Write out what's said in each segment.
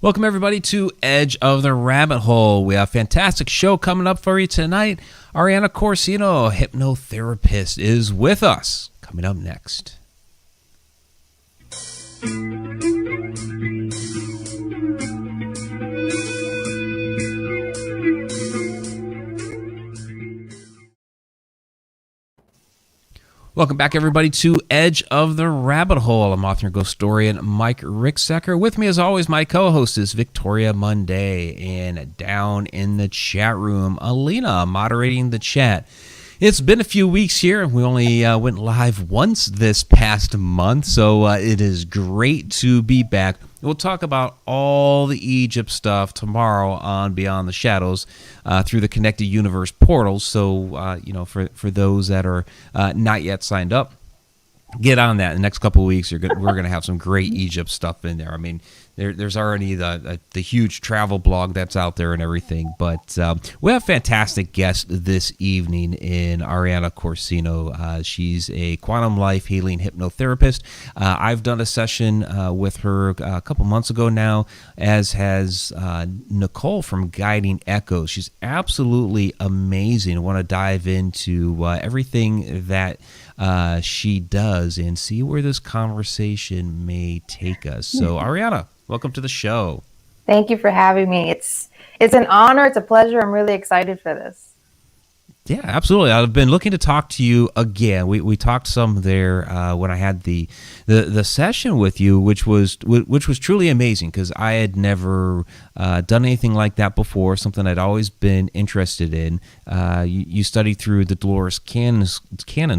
Welcome, everybody, to Edge of the Rabbit Hole. We have a fantastic show coming up for you tonight. Arianna Corsino, hypnotherapist, is with us. Coming up next. Welcome back, everybody, to Edge of the Rabbit Hole. I'm author and ghost historian Mike Ricksecker. With me, as always, my co-host is Victoria Monday. And down in the chat room, Alina moderating the chat. It's been a few weeks here. We only went live once this past month, so it is great to be back. We'll talk about all the Egypt stuff tomorrow on Beyond the Shadows through the Connected Universe portals. So, for those that are not yet signed up, get on that. In the next couple of weeks, we're going to have some great Egypt stuff in there. I mean, there's already the huge travel blog that's out there and everything. But we have a fantastic guest this evening in Arianna Corsino. She's a quantum life healing hypnotherapist. I've done a session with her a couple months ago now, as has Nicole from Guiding Echoes. She's absolutely amazing. I want to dive into everything that she does and see where this conversation may take us. So, Arianna, welcome to the show. Thank you for having me. It's an honor. It's a pleasure. I'm really excited for this. Yeah, absolutely. I've been looking to talk to you again. We talked some there when I had the session with you, which was truly amazing, because I had never done anything like that before. Something I'd always been interested in. You studied through the Dolores Cannon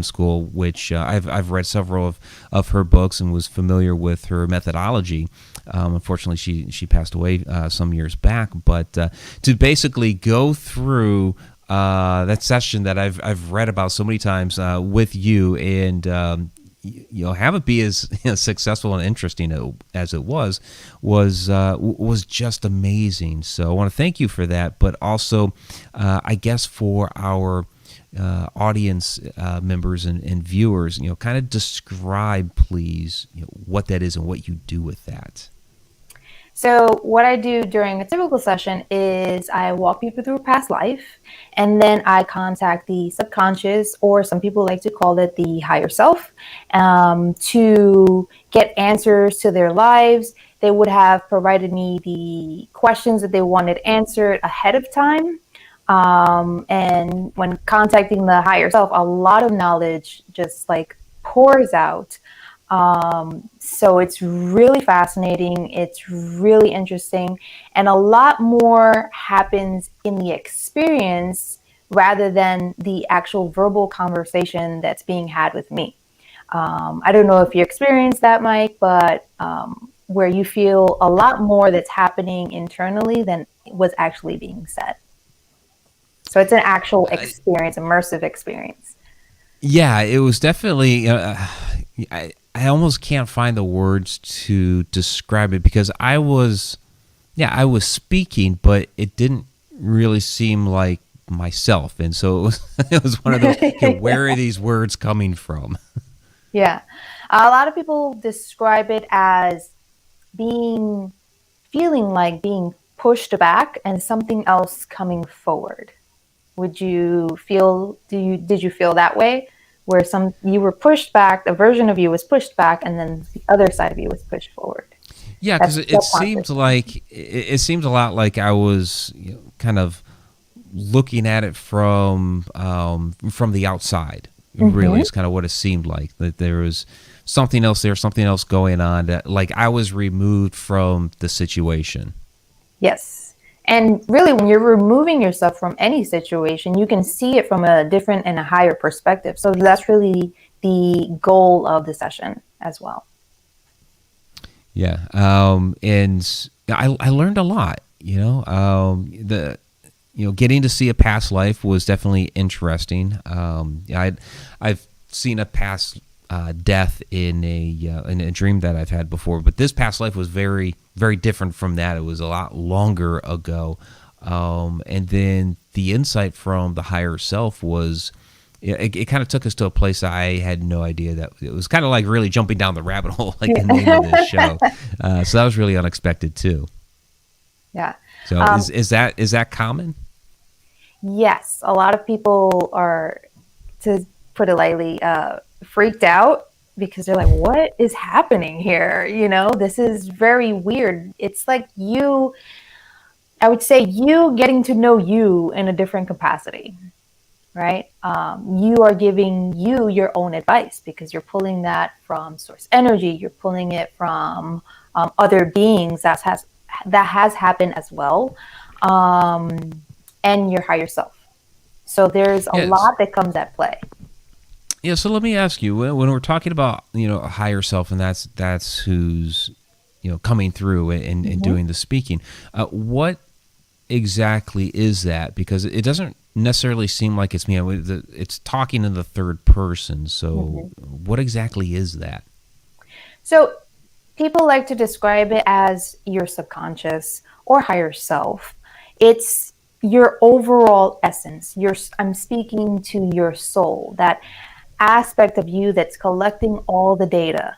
School, which I've read several of her books and was familiar with her methodology. Unfortunately, she passed away some years back. But to basically go through that session that I've read about so many times with you, and have it be as successful and interesting as it was just amazing. So I want to thank you for that, but also I guess for our audience members and viewers, kind of describe, please, what that is and what you do with that. So what I do during a typical session is I walk people through a past life, and then I contact the subconscious, or some people like to call it the higher self, to get answers to their lives. They would have provided me the questions that they wanted answered ahead of time. And when contacting the higher self, a lot of knowledge just pours out. So it's really fascinating. It's really interesting, and a lot more happens in the experience rather than the actual verbal conversation that's being had with me. I don't know if you experienced that, Mike, but where you feel a lot more that's happening internally than was actually being said. So it's an actual experience, immersive experience. Yeah, it was definitely. I almost can't find the words to describe it, because I was speaking, but it didn't really seem like myself, and so it was one of those. Where are these words coming from? Yeah, a lot of people describe it as feeling like being pushed back and something else coming forward. Did you feel that way? Where you were pushed back, a version of you was pushed back, and then the other side of you was pushed forward. Yeah, because it seemed a lot like I was kind of looking at it from the outside. Mm-hmm. Really, is kind of what it seemed like, that there was something else there, something else going on. That, like, I was removed from the situation. Yes. And really, when you're removing yourself from any situation, you can see it from a different and a higher perspective. So that's really the goal of the session as well. Yeah. And I learned a lot, getting to see a past life was definitely interesting. I've seen a past death in a dream that I've had before, but this past life was very, very different from that. It was a lot longer ago, and then the insight from the higher self was it kind of took us to a place I had no idea. That it was kind of like really jumping down the rabbit hole, like the name of this show. So that was really unexpected too. Yeah. So is that common? Yes, a lot of people are, to put it lightly, freaked out because they're like, what is happening here? You know, this is very weird. It's like I would say you getting to know you in a different capacity, right? You are giving you your own advice because you're pulling that from source energy. You're pulling it from other beings that has happened as well, and your higher self. So there's a Yes. lot that comes at play. Yeah. So let me ask you, when we're talking about a higher self, and that's who's coming through and doing the speaking, what exactly is that? Because it doesn't necessarily seem like it's me. It's talking in the third person. So what exactly is that? So people like to describe it as your subconscious or higher self. It's your overall essence. I'm speaking to your soul, that aspect of you that's collecting all the data.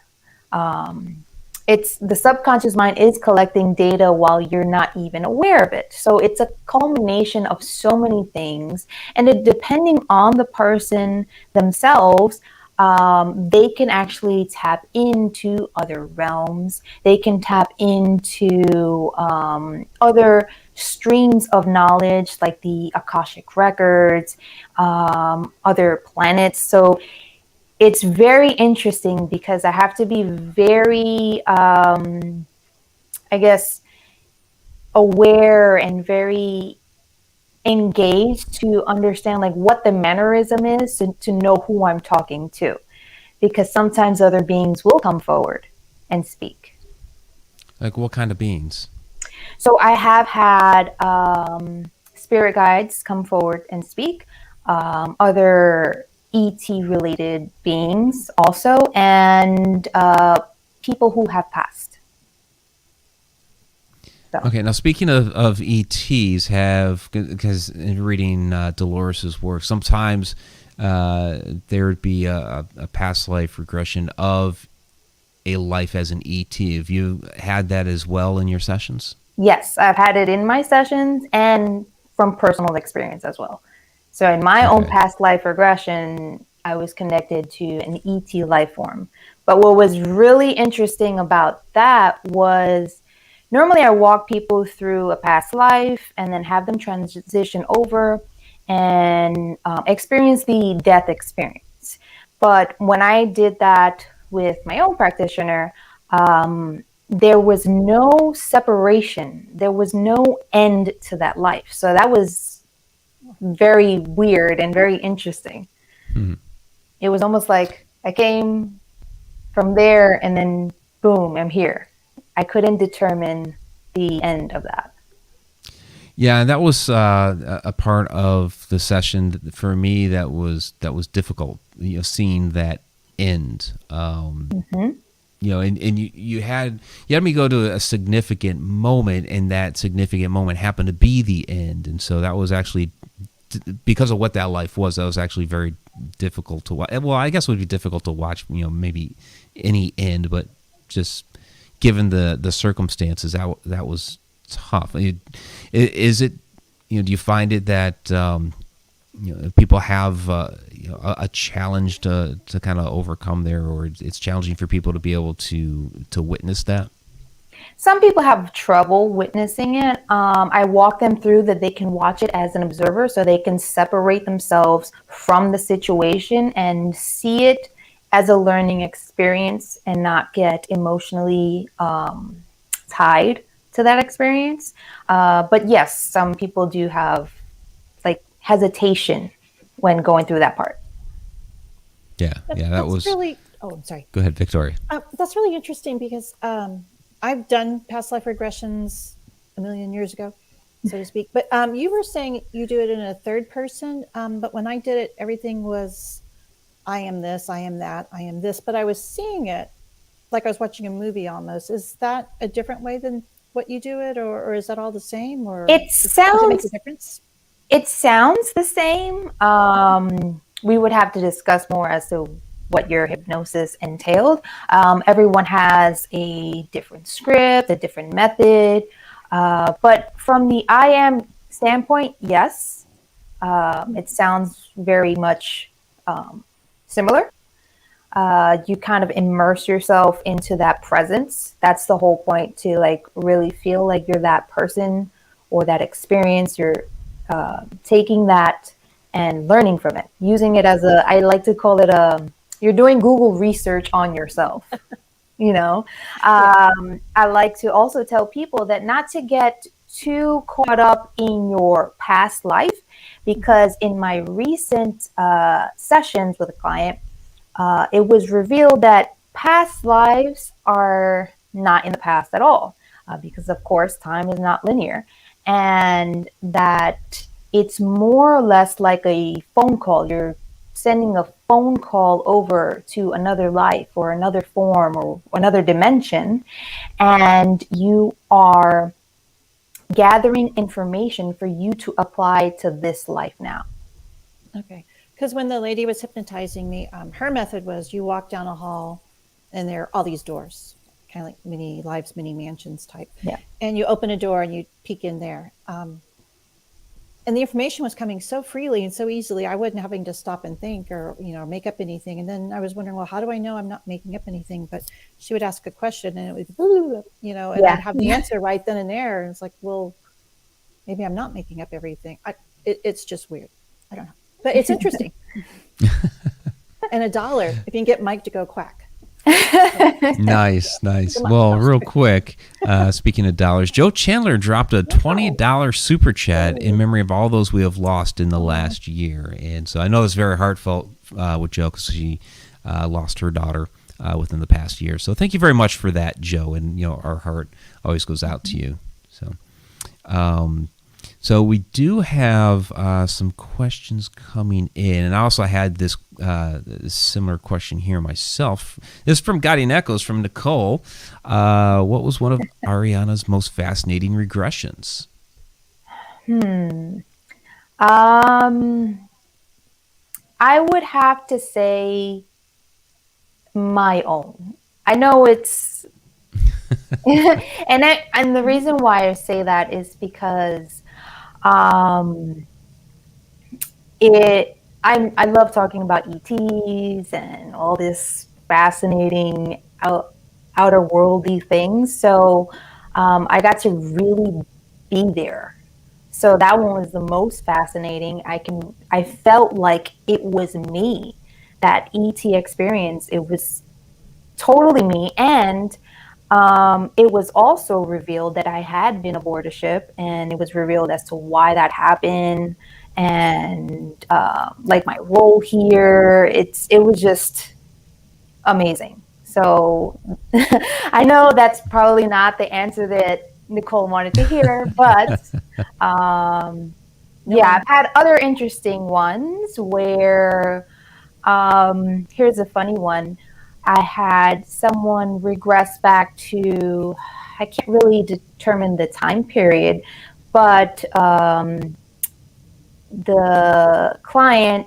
It's the subconscious mind is collecting data while you're not even aware of it. So it's a culmination of so many things, and depending on the person themselves, they can actually tap into other realms. They can tap into other streams of knowledge, like the Akashic records, other planets. So it's very interesting because I have to be very, I guess, aware and very engaged to understand like what the mannerism is to know who I'm talking to, because sometimes other beings will come forward and speak. Like what kind of beings? So I have had spirit guides come forward and speak, other ET related beings also, and people who have passed. So. Okay, now speaking of ETs, because in reading Dolores's work, sometimes there would be a past life regression of a life as an ET. Have you had that as well in your sessions? Yes, I've had it in my sessions and from personal experience as well. So in my own past life regression, I was connected to an ET life form. But what was really interesting about that was normally I walk people through a past life and then have them transition over and experience the death experience. But when I did that with my own practitioner, there was no separation. There was no end to that life. So that was very weird and very interesting. Mm-hmm. It was almost like I came from there and then boom, I'm here. I couldn't determine the end of that. Yeah, and that was a part of the session for me that was difficult. Seeing that end. And you had me go to a significant moment, and that significant moment happened to be the end, and so that was actually, because of what that life was, that was actually very difficult to watch. Well, I guess it would be difficult to watch, maybe any end, but just given the circumstances, that was tough. Is it, do you find it that people have a challenge to kind of overcome there, or it's challenging for people to be able to witness that? Some people have trouble witnessing it. I walk them through that they can watch it as an observer, so they can separate themselves from the situation and see it as a learning experience and not get emotionally tied to that experience. But yes, some people do have like hesitation when going through that part. That was really. Oh, I'm sorry. Go ahead, Victoria. That's really interesting because I've done past life regressions a million years ago, so to speak. But you were saying you do it in a third person. But when I did it, everything was, I am this, I am that, I am this. But I was seeing it like I was watching a movie almost. Is that a different way than what you do it, or is that all the same? Or does it make a difference? It sounds the same. We would have to discuss more as to what your hypnosis entailed. Everyone has a different script, a different method. But from the I am standpoint, yes, it sounds very much similar. You kind of immerse yourself into that presence. That's the whole point, to like really feel like you're that person or that experience. You're taking that and learning from it, using it as I like to call it you're doing Google research on yourself. I like to also tell people that not to get too caught up in your past life, because in my recent sessions with a client, it was revealed that past lives are not in the past at all, because of course time is not linear, and that it's more or less like a phone call. You're sending a phone call over to another life or another form or another dimension, and you are gathering information for you to apply to this life now. Okay. Because when the lady was hypnotizing me, her method was you walk down a hall and there are all these doors, kind of like mini lives, mini mansions type. Yeah. And you open a door and you peek in there. And the information was coming so freely and so easily. I wasn't having to stop and think or, make up anything. And then I was wondering, well, how do I know I'm not making up anything? But she would ask a question and it would, and I'd have the answer right then and there. And it's like, well, maybe I'm not making up everything. It's just weird. I don't know. But it's interesting. And $1 if you can get Mike to go quack. Nice. Well, real quick, speaking of dollars, Joe Chandler dropped a $20 super chat in memory of all those we have lost in the last year. And so I know it's very heartfelt with Joe, because she lost her daughter within the past year. So thank you very much for that, Joe. And, our heart always goes out to you. So we do have some questions coming in, and I also had this similar question here myself. This is from Guiding Echoes from Nicole. What was one of Arianna's most fascinating regressions? I would have to say my own. I know it's, and the reason why I say that is because I love talking about ETs and all this fascinating outer worldy things. So I got to really be there. So that one was the most fascinating. I felt like it was me, that ET experience. It was totally me. And it was also revealed that I had been aboard a ship, and it was revealed as to why that happened, and like my role here. It was just amazing. So I know that's probably not the answer that Nicole wanted to hear, but yeah, I've had other interesting ones where here's a funny one. I had someone regress back to, I can't really determine the time period, but the client,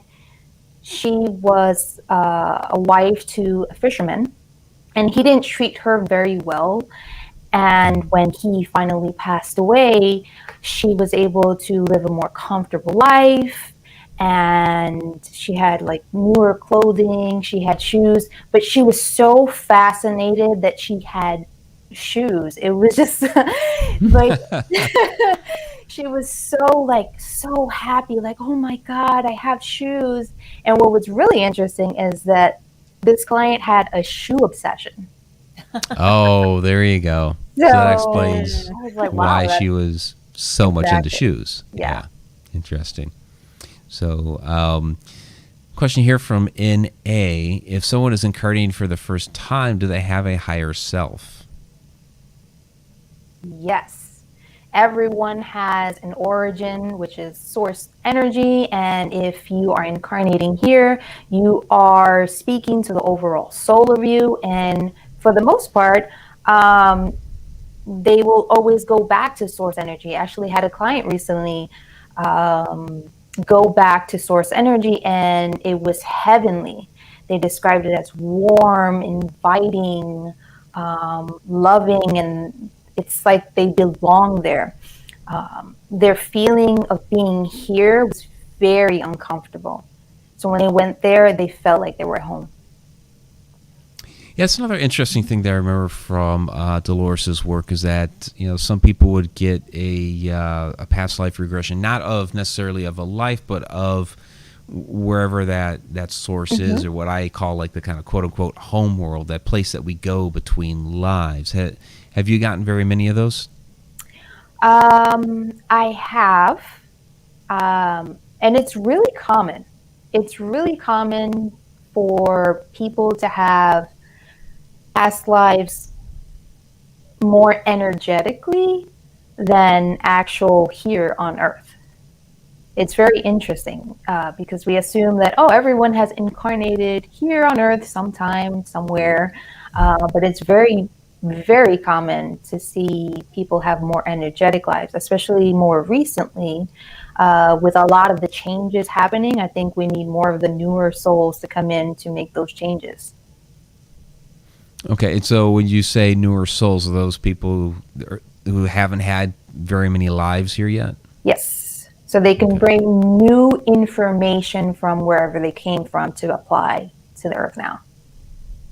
she was a wife to a fisherman, and he didn't treat her very well. And when he finally passed away, she was able to live a more comfortable life. And she had like newer clothing, she had shoes, but she was so fascinated that she had shoes. It was just like, she was so happy, like, oh my God, I have shoes. And what was really interesting is that this client had a shoe obsession. Oh, there you go. So that explains why she was so much into shoes. Yeah. Interesting. So, question here from NA. If someone is incarnating for the first time, do they have a higher self? Yes. Everyone has an origin, which is source energy. And if you are incarnating here, you are speaking to the overall soul of you. And for the most part, they will always go back to source energy. I actually had a client recently go back to source energy, and it was heavenly. They described it as warm, inviting, loving, and It's like they belong there. Their feeling of being here was very uncomfortable. So when they went there, they felt like they were at home. Yeah, it's another interesting thing that I remember from Dolores's work is that some people would get a past life regression, not of necessarily of a life, but of wherever that source is, or what I call like the kind of quote unquote homeworld, that place that we go between lives. Have you gotten very many of those? I have, and it's really common. It's really common for people to have past lives more energetically than actual here on Earth. It's very interesting because we assume that, everyone has incarnated here on Earth sometime, somewhere, but it's very, very common to see people have more energetic lives, especially more recently. With a lot of the changes happening, I think we need more of the newer souls to come in to make those changes. Okay, and so when you say newer souls, are those people who haven't had very many lives here yet? Yes. So they can bring new information from wherever they came from to apply to the Earth now.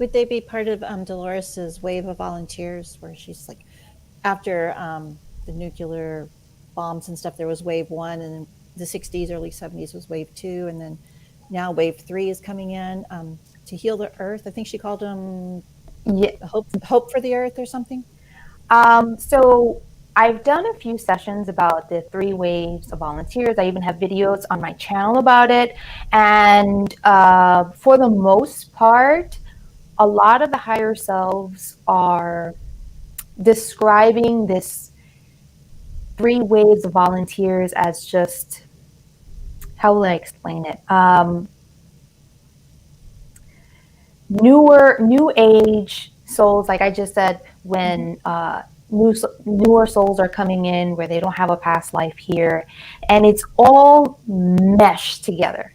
Would they be part of Dolores's wave of volunteers, where she's like, after the nuclear bombs and stuff, there was wave 1, and in the 60s, early 70s was wave 2, and then now wave 3 is coming in to heal the Earth. I think she called them hope for the Earth or something. So I've done a few sessions about the 3 waves of volunteers. I even have videos on my channel about it. And for the most part, a lot of the higher selves are describing this 3 waves of volunteers as just, how will I explain it? New age souls, like I just said, when newer souls are coming in where they don't have a past life here, and it's all meshed together.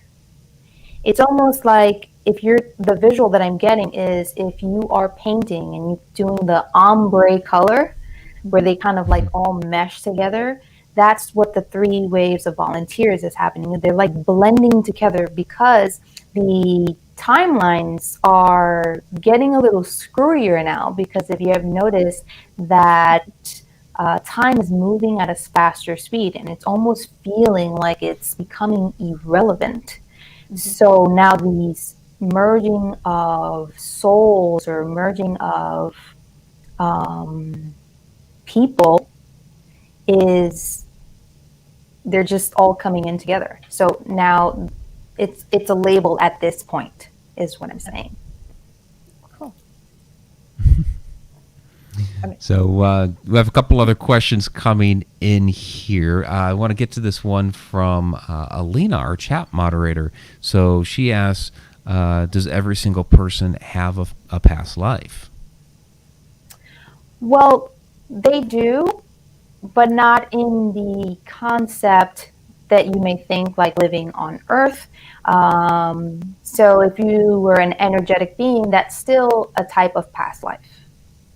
It's almost like the visual that I'm getting is if you are painting and you're doing the ombre color, where they kind of like all mesh together. That's what the 3 waves of volunteers is happening. They're like blending together because the timelines are getting a little screwier now, because if you have noticed that time is moving at a faster speed, and it's almost feeling like it's becoming irrelevant. So now these merging of souls or merging of people they're just all coming in together. So now it's a label at this point, is what I'm saying. Cool. So we have a couple other questions coming in here. I want to get to this one from Alina, our chat moderator. So she asks, does every single person have a past life? Well, they do, but not in the concept that you may think, like living on Earth. So if you were an energetic being, that's still a type of past life.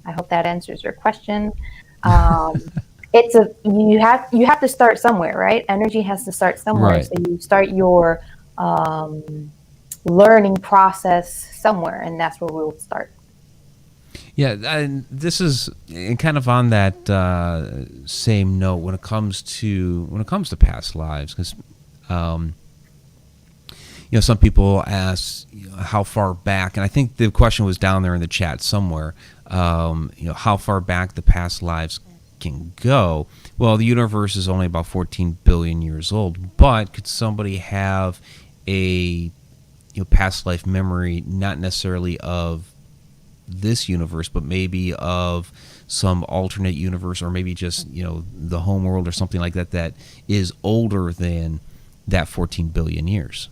I hope that answers your question. You have to start somewhere, right? Energy has to start somewhere. Right. So you start your learning process somewhere, and that's where we'll start. Yeah, and this is kind of on that same note when it comes to past lives, because some people ask how far back, and I think the question was down there in the chat somewhere. How far back the past lives can go. Well, the universe is only about 14 billion years old, but could somebody have a past life memory, not necessarily of this universe, but maybe of some alternate universe, or maybe just the Homeworld or something like that is older than that 14 billion years?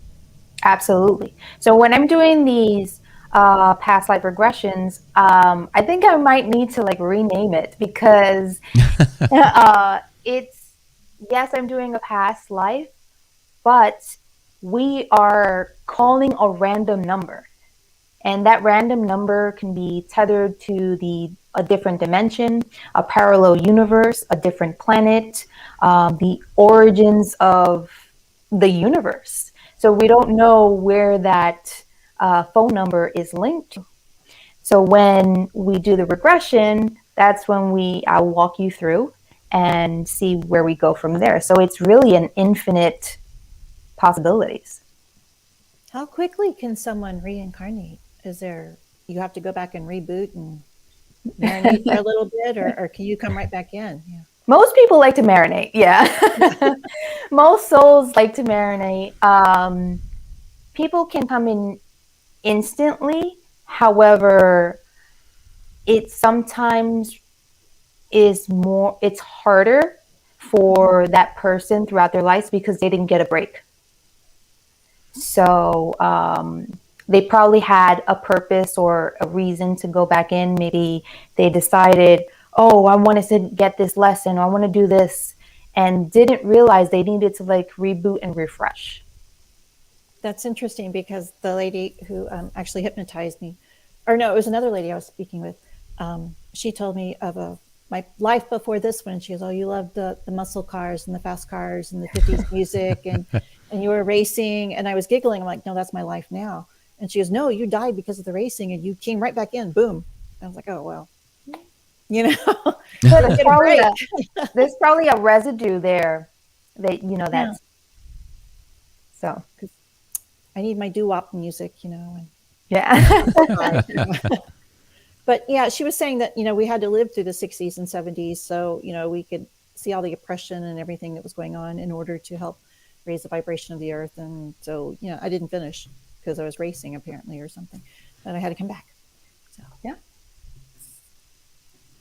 Absolutely. So when I'm doing these past life regressions, I think I might need to rename it, because it's, yes, I'm doing a past life, but we are calling a random number. And that random number can be tethered to a different dimension, a parallel universe, a different planet, the origins of the universe. So we don't know where that phone number is linked to. So when we do the regression, that's when I'll walk you through and see where we go from there. So it's really an infinite possibilities. How quickly can someone reincarnate? You have to go back and reboot and marinate for a little bit, or can you come right back in? Yeah. Most people like to marinate. Yeah. Most souls like to marinate. People can come in instantly. However, it sometimes it's harder for that person throughout their lives because they didn't get a break. So they probably had a purpose or a reason to go back in. Maybe they decided, oh, I wanted to get this lesson, or I want to do this, and didn't realize they needed to like reboot and refresh. That's interesting because the lady who actually hypnotized me, or no, it was another lady I was speaking with. She told me of my life before this one. She goes, oh, you loved the muscle cars and the fast cars and the 50s music and you were racing. And I was giggling. I'm like, no, that's my life now. And she goes, no, you died because of the racing and you came right back in. Boom. I was like, oh, well, you know, there's probably a residue there that, you know, that's so. I need my doo-wop music, you know. And, yeah. But yeah, she was saying that, you know, we had to live through the 60s and 70s. So, you know, we could see all the oppression and everything that was going on in order to help raise the vibration of the earth. And so, you know, I didn't finish because I was racing apparently or something, and I had to come back. So, yeah.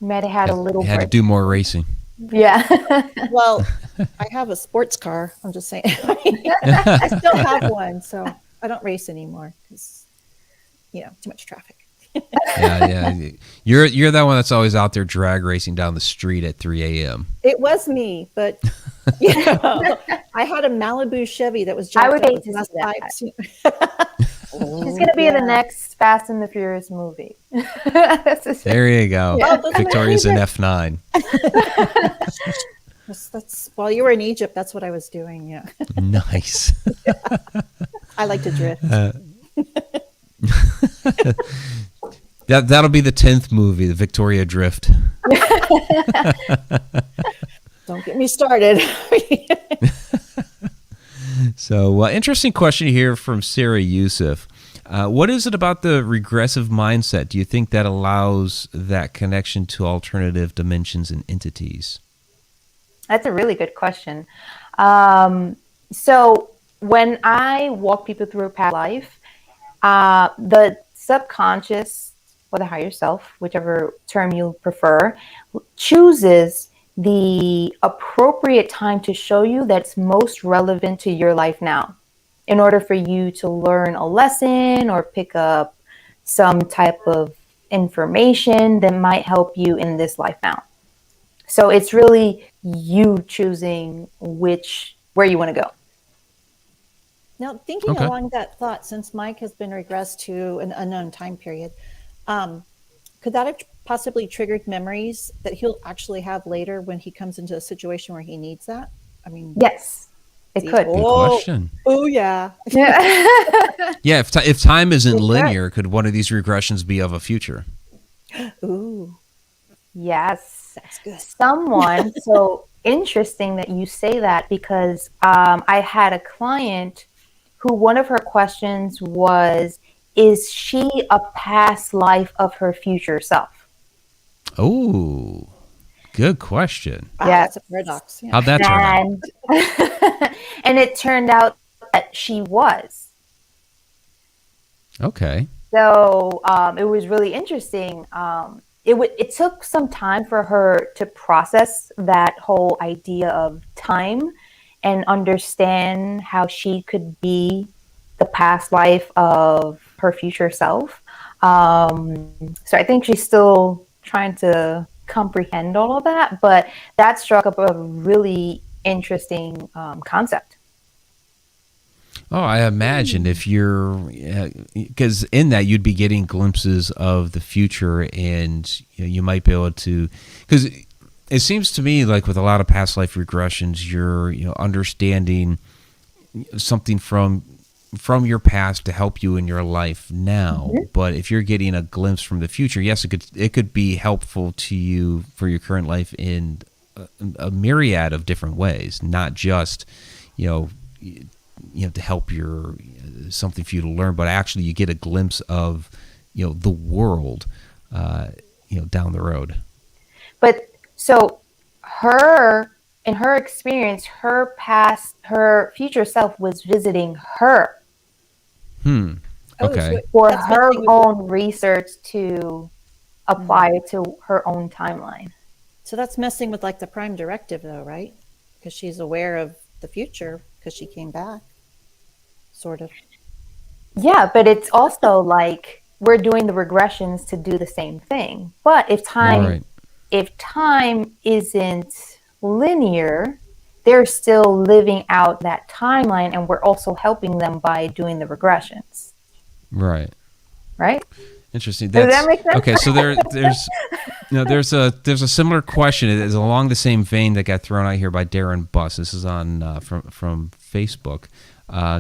Might have had a little had to do more racing. Yeah. Well, I have a sports car. I'm just saying. I still have one, so I don't race anymore because, you know, too much traffic. Yeah. You're that one that's always out there drag racing down the street at 3 a.m. It was me, but you know, I had a Malibu Chevy that was. I would hate to see that. She's gonna be in the next Fast and the Furious movie. There you go. Yeah. Victoria's in F9. That's while you were in Egypt. That's what I was doing. Yeah. Nice. I like to drift. That'll be the 10th movie, the Victoria Drift. Don't get me started. So, interesting question here from Sarah Youssef. What is it about the regressive mindset? Do you think that allows that connection to alternative dimensions and entities? That's a really good question. So when I walk people through a past life, the subconscious or the higher self, whichever term you prefer, chooses the appropriate time to show you that's most relevant to your life now, in order for you to learn a lesson or pick up some type of information that might help you in this life now. So it's really you choosing where you want to go. Now, thinking along that thought, since Mike has been regressed to an unknown time period, could that have possibly triggered memories that he'll actually have later when he comes into a situation where he needs that? I mean, yes, it could. Good question. Oh, yeah. Yeah, if time isn't linear, could one of these regressions be of a future? Ooh. Yes. That's good. Someone, so interesting that you say that, because I had a client who one of her questions was, is she a past life of her future self? Oh, good question. Wow, Yeah. That's a paradox. Yeah. How'd that turn out? And it turned out that she was. Okay. So it was really interesting. It took some time for her to process that whole idea of time and understand how she could be the past life of her future self. So I think she's still trying to comprehend all of that, but that struck up a really interesting concept. Oh, I imagine if you're, because in that you'd be getting glimpses of the future, and you might be able to, because it seems to me like with a lot of past life regressions, you're understanding something from your past to help you in your life now. Mm-hmm. But if you're getting a glimpse from the future, yes, it could be helpful to you for your current life in a myriad of different ways, not just to help your something for you to learn, but actually you get a glimpse of the world down the road. But so in her experience, her future self was visiting her. Okay. For her own research to apply it to her own timeline. So that's messing with like the prime directive though, right? Because she's aware of the future because she came back, sort of. Yeah, but it's also like we're doing the regressions to do the same thing. But if time isn't linear, they're still living out that timeline, and we're also helping them by doing the regressions. Right. Interesting. Does that make sense? Okay, so there's a similar question. It is along the same vein that got thrown out here by Darren Buss. This is on from Facebook.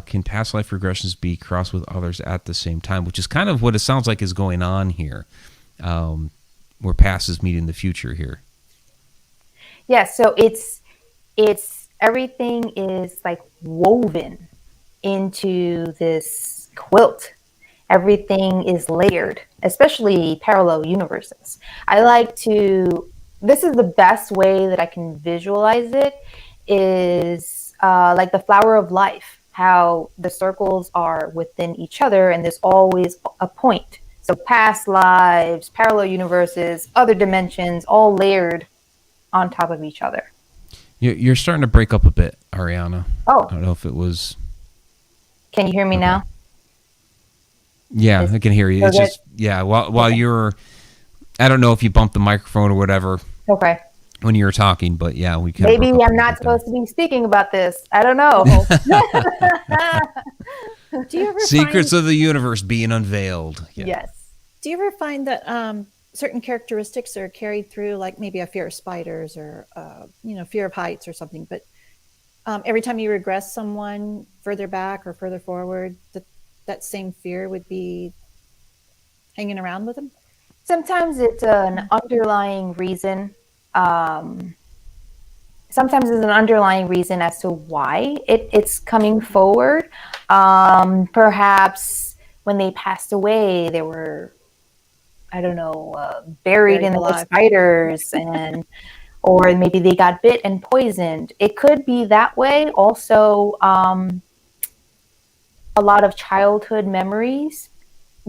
Can past life regressions be crossed with others at the same time? Which is kind of what it sounds like is going on here, where past is meeting the future here. Yeah. So it's everything is like woven into this quilt. Everything is layered, especially parallel universes. This is the best way that I can visualize it, is like the flower of life, how the circles are within each other and there's always a point. So past lives, parallel universes, other dimensions, all layered on top of each other. You're starting to break up a bit, Arianna. Oh. I don't know if it was... Can you hear me now? Yeah, I can hear you. It's just, while you're, I don't know if you bumped the microphone or whatever. Okay. When you were talking, but yeah, we can. Maybe I'm not supposed to be speaking about this. I don't know. Do you ever Secrets of the universe being unveiled. Yeah. Yes. Do you ever find that certain characteristics are carried through, like maybe a fear of spiders or fear of heights or something? But every time you regress someone further back or further forward, that same fear would be hanging around with them? Sometimes it's an underlying reason. Sometimes it's an underlying reason as to why it's coming forward. Perhaps when they passed away, they were, buried in the spiders, or maybe they got bit and poisoned. It could be that way. Also, a lot of childhood memories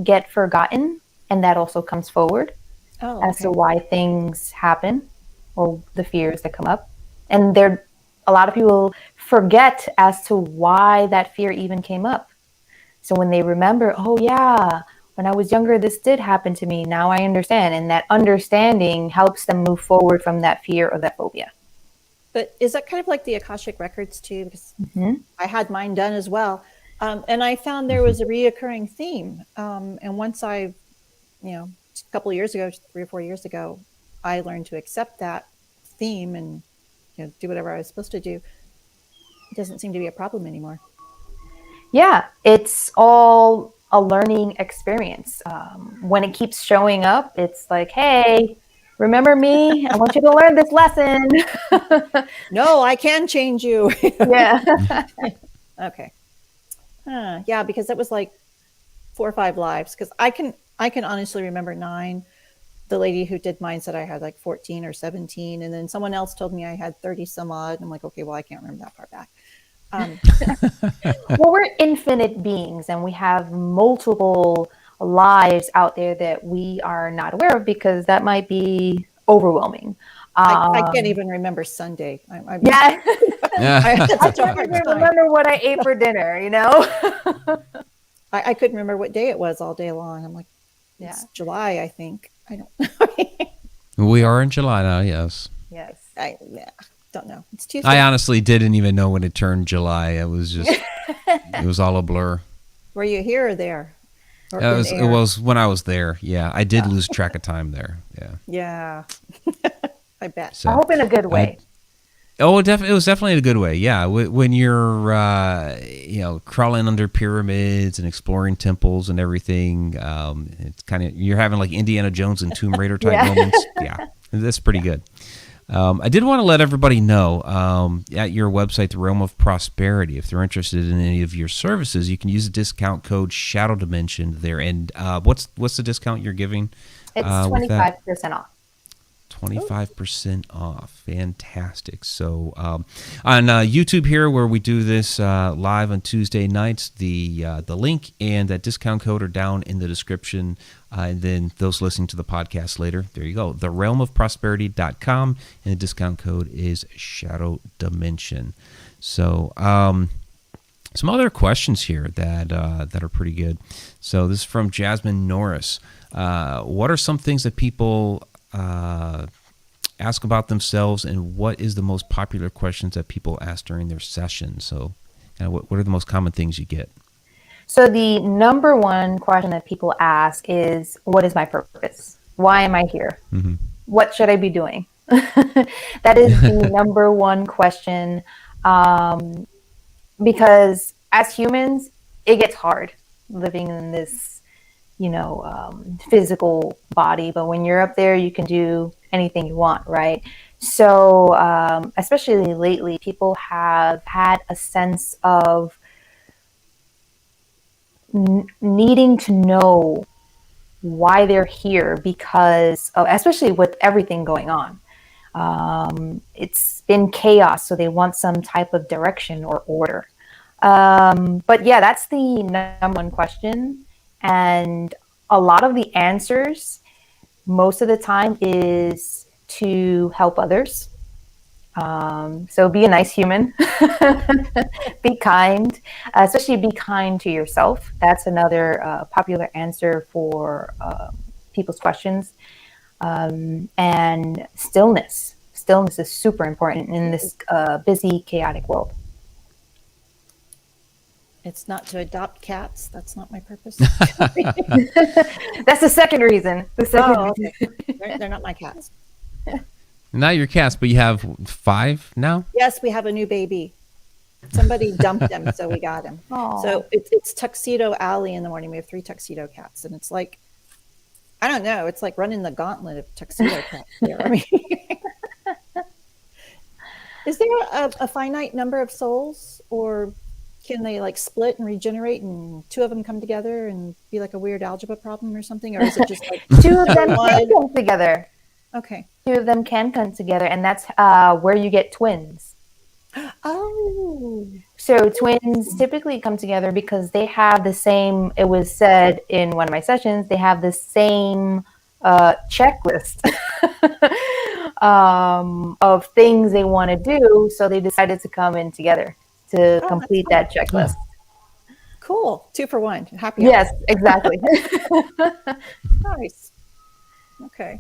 get forgotten, and that also comes forward as to why things happen or the fears that come up. And a lot of people forget as to why that fear even came up. So when they remember, oh yeah, when I was younger, this did happen to me. Now I understand. And that understanding helps them move forward from that fear or that phobia. But is that kind of like the Akashic records too? Because I had mine done as well. And I found there was a reoccurring theme. And once a couple of years ago, 3 or 4 years ago, I learned to accept that theme and do whatever I was supposed to do. It doesn't seem to be a problem anymore. Yeah, it's all a learning experience. When it keeps showing up, it's like, hey, remember me? I want you to learn this lesson. No, I can change you. Yeah. Okay. Yeah, because that was like 4 or 5 lives. Because I can honestly remember 9. The lady who did mine said I had like 14 or 17, and then someone else told me I had 30 some odd. I'm like, okay, well, I can't remember that far back. Well, we're infinite beings, and we have multiple lives out there that we are not aware of, because that might be overwhelming. I can't even remember Sunday. I can't even remember what I ate for dinner, I couldn't remember what day it was all day long. I'm like, it's July, I think. I don't know. We are in July now, yes. Yes. don't know. It's Tuesday. I honestly didn't even know when it turned July. It was just, it was all a blur. Were you here or there? Or It was when I was there. Yeah, I did lose track of time there. Yeah. Yeah. I bet. So, I hope in a good way. it was definitely in a good way. Yeah, when you're crawling under pyramids and exploring temples and everything, it's kind of, you're having like Indiana Jones and Tomb Raider type moments. Yeah, that's pretty good. I did want to let everybody know at your website, The Realm of Prosperity, if they're interested in any of your services, you can use the discount code Shadow Dimension there. And what's the discount you're giving? It's 25% off. 25% off. Fantastic. So on YouTube here, where we do this live on Tuesday nights, the link and that discount code are down in the description. And then those listening to the podcast later, there you go. TheRealmOfProsperity.com, and the discount code is Shadow Dimension. So some other questions here that are pretty good. So this is from Jasmine Norris. What are some things that people ask about themselves, and what is the most popular questions that people ask during their sessions? So what are the most common things you get? So the number one question that people ask is, what is my purpose? Why am I here? Mm-hmm. What should I be doing? That is the number one question, because as humans, it gets hard living in this physical body, but when you're up there, you can do anything you want, right? So especially lately, people have had a sense of needing to know why they're here, because especially with everything going on, it's been chaos, so they want some type of direction or order. But yeah, that's the number one question. And a lot of the answers, most of the time, is to help others. So be a nice human, be kind, especially be kind to yourself. That's another popular answer for people's questions. And stillness. Stillness is super important in this busy, chaotic world. It's not to adopt cats. That's not my purpose. That's the second reason. Okay. They're not my cats. Not your cats, but you have 5 now? Yes, we have a new baby. Somebody dumped him, so we got him. Aww. So it's Tuxedo Alley in the morning. We have 3 tuxedo cats, and it's like, I don't know, it's like running the gauntlet of tuxedo cats there. I mean, is there a finite number of souls, or can they like split and regenerate and 2 of them come together and be like a weird algebra problem or something? Or is it just like 2 of them can come together? Okay. 2 of them can come together, and that's where you get twins. Oh. So twins typically come together because they have the same, it was said in one of my sessions, they have the same checklist of things they want to do. So they decided to come in together to complete that checklist. Cool. 2 for 1. Happy. Yes, exactly. Nice. Okay.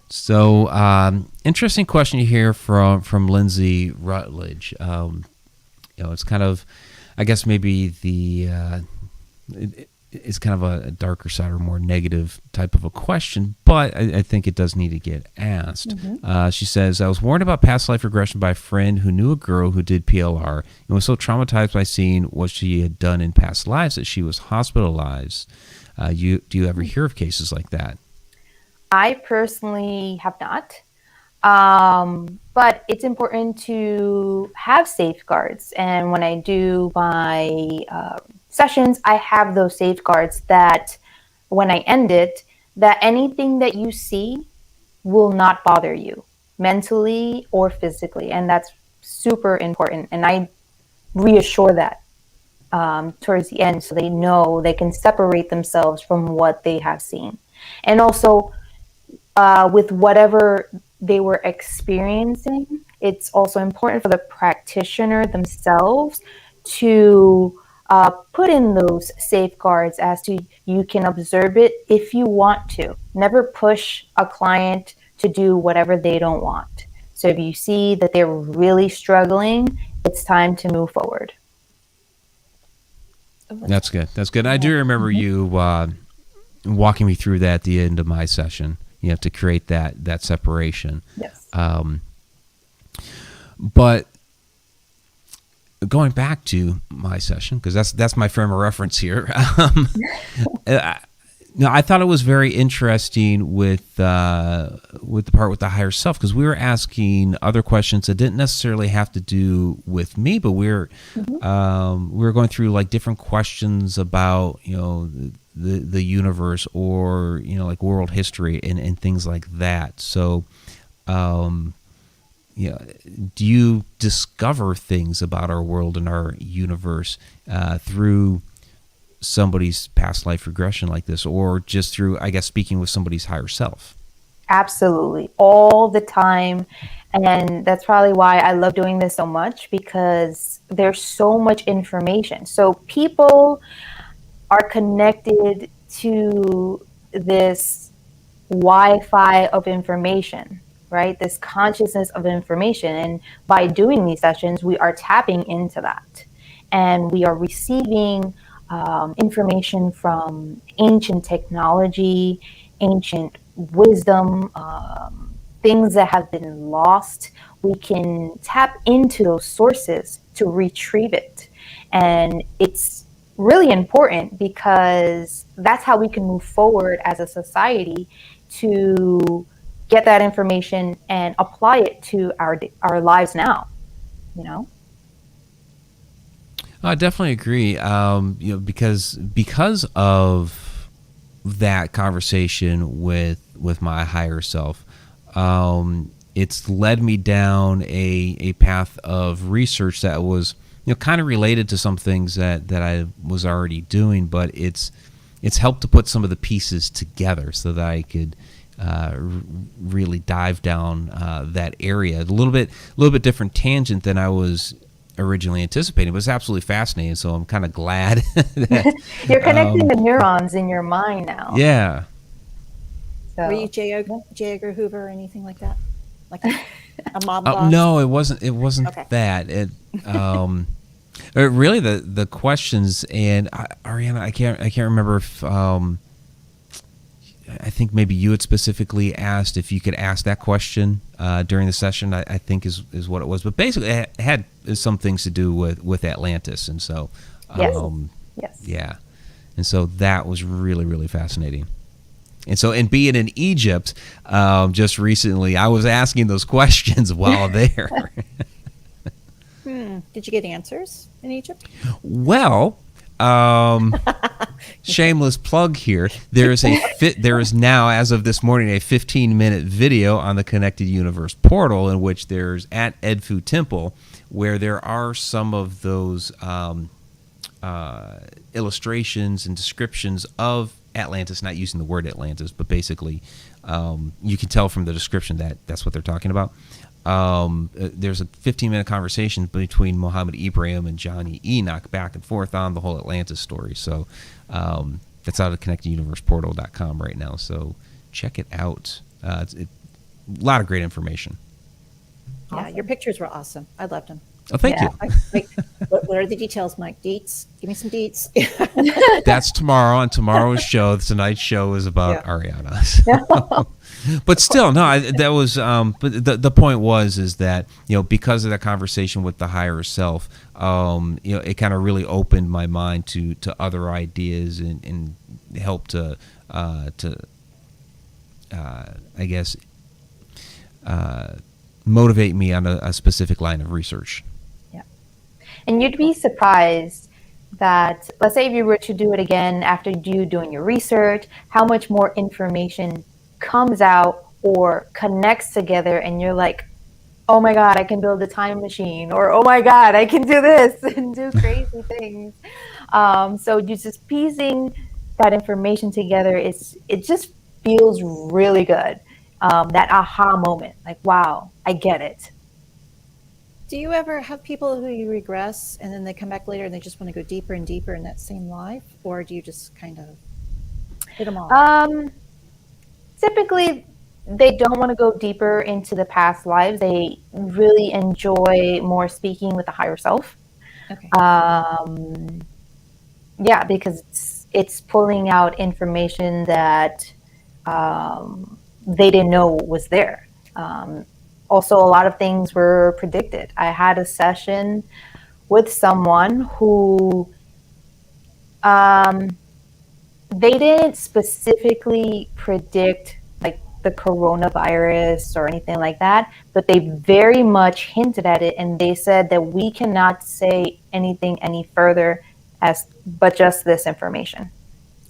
So, interesting question here from Lindsay Rutledge. It's kind of, I guess maybe it's kind of a darker side or more negative type of a question, but I think it does need to get asked. Mm-hmm. She says, I was warned about past life regression by a friend who knew a girl who did PLR and was so traumatized by seeing what she had done in past lives that she was hospitalized. Do you ever hear of cases like that? I personally have not, but it's important to have safeguards. And when I do my sessions, I have those safeguards that when I end it, that anything that you see will not bother you mentally or physically. And that's super important. And I reassure that towards the end, so they know they can separate themselves from what they have seen. And also, with whatever they were experiencing, it's also important for the practitioner themselves to put in those safeguards as to you can observe it if you want to. Never push a client to do whatever they don't want. So if you see that they're really struggling, it's time to move forward. That's good. That's good. I do remember you walking me through that at the end of my session. You have to create that separation. Yes. But going back to my session, because that's my frame of reference here. I thought it was very interesting with the part with the higher self, because we were asking other questions that didn't necessarily have to do with me, but we were going through like different questions about the universe, or like world history and things like that. So, do you discover things about our world and our universe through somebody's past life regression like this, or just through, I guess, speaking with somebody's higher self? Absolutely, all the time. And that's probably why I love doing this so much, because there's so much information. So people are connected to this Wi-Fi of information, right? This consciousness of information. And by doing these sessions, we are tapping into that. And we are receiving information from ancient technology, ancient wisdom, things that have been lost. We can tap into those sources to retrieve it. And it's really important, because that's how we can move forward as a society to get that information and apply it to our lives now, I definitely agree. Because of that conversation with my higher self, it's led me down a path of research that was kind of related to some things that I was already doing, but it's helped to put some of the pieces together so that I could really dive down that area. A little bit different tangent than I was originally anticipating, but it's absolutely fascinating. So I'm kind of glad that you're connecting the neurons in your mind now. Yeah. So, were you J. Edgar Hoover or anything like that? Like a mob boss? No, it wasn't. It wasn't Okay. that. It really the questions, and Arianna, I can't remember if I think maybe you had specifically asked if you could ask that question during the session. I think is what it was, but basically it had some things to do with Atlantis, and so yes. Yeah, and so that was really, really fascinating. And so, and being in Egypt just recently, I was asking those questions while there. Did you get answers in Egypt? Well, shameless plug here. There is now, as of this morning, a 15-minute video on the Connected Universe portal, in which there's at Edfu Temple, where there are some of those illustrations and descriptions of Atlantis, not using the word Atlantis, but basically you can tell from the description that that's what they're talking about. There's a 15-minute conversation between Muhammad Ibrahim and Johnny Enoch back and forth on the whole Atlantis story. So that's out of connecteduniverseportal.com right now. So check it out. It's a lot of great information. Yeah, your pictures were awesome. I loved them. Oh, thank you. What are the details, Mike? Deets? Give me some deets. That's tomorrow on tomorrow's show. Tonight's show is about Arianna. So. But still, no, that was. But the point is that because of that conversation with the higher self, it kind of really opened my mind to other ideas and helped to I guess motivate me on a specific line of research. Yeah, and you'd be surprised that, let's say if you were to do it again after you doing your research, how much more information comes out or connects together, and you're like, oh my God, I can build a time machine, or oh my God, I can do this and do crazy things. So just piecing that information together, it just feels really good. That aha moment, like, wow, I get it. Do you ever have people who you regress and then they come back later and they just want to go deeper and deeper in that same life? Or do you just kind of hit them all? Typically, they don't want to go deeper into the past lives. They really enjoy more speaking with the higher self. Okay. Yeah, because it's pulling out information that they didn't know was there. Also, a lot of things were predicted. I had a session with someone who they didn't specifically predict like the coronavirus or anything like that, but they very much hinted at it, and they said that we cannot say anything any further as but just this information.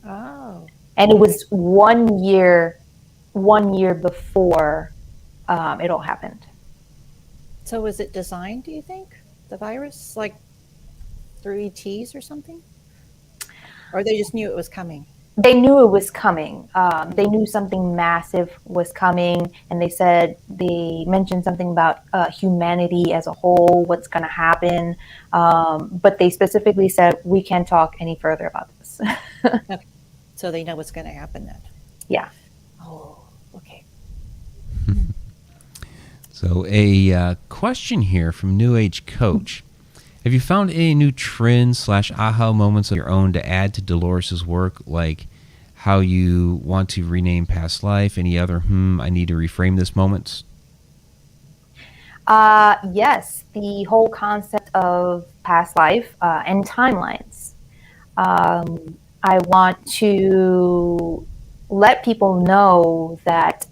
Oh. And it was 1 year before it all happened. So was it designed, do you think, the virus, like through ETs or something? Or they just knew it was coming? They knew it was coming. They knew something massive was coming, and they mentioned something about humanity as a whole, what's going to happen. But they specifically said, we can't talk any further about this. Okay. So they know what's going to happen then. Yeah. Oh, okay. So a question here from New Age Coach. Have you found any new trends / aha moments of your own to add to Dolores's work, like how you want to rename past life, any other I need to reframe this moments? Yes, the whole concept of past life and timelines. I want to let people know that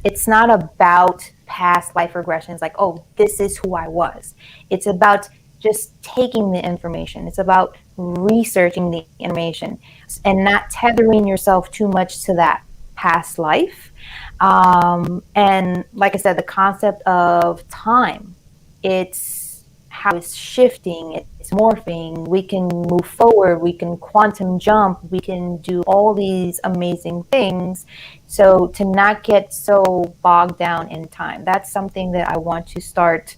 it's not about past life regressions, like, oh, this is who I was. It's about just taking the information. It's about researching the information and not tethering yourself too much to that past life. And like I said, the concept of time, it's how it's shifting, it's morphing. We can move forward, we can quantum jump, we can do all these amazing things. So to not get so bogged down in time, that's something that I want to start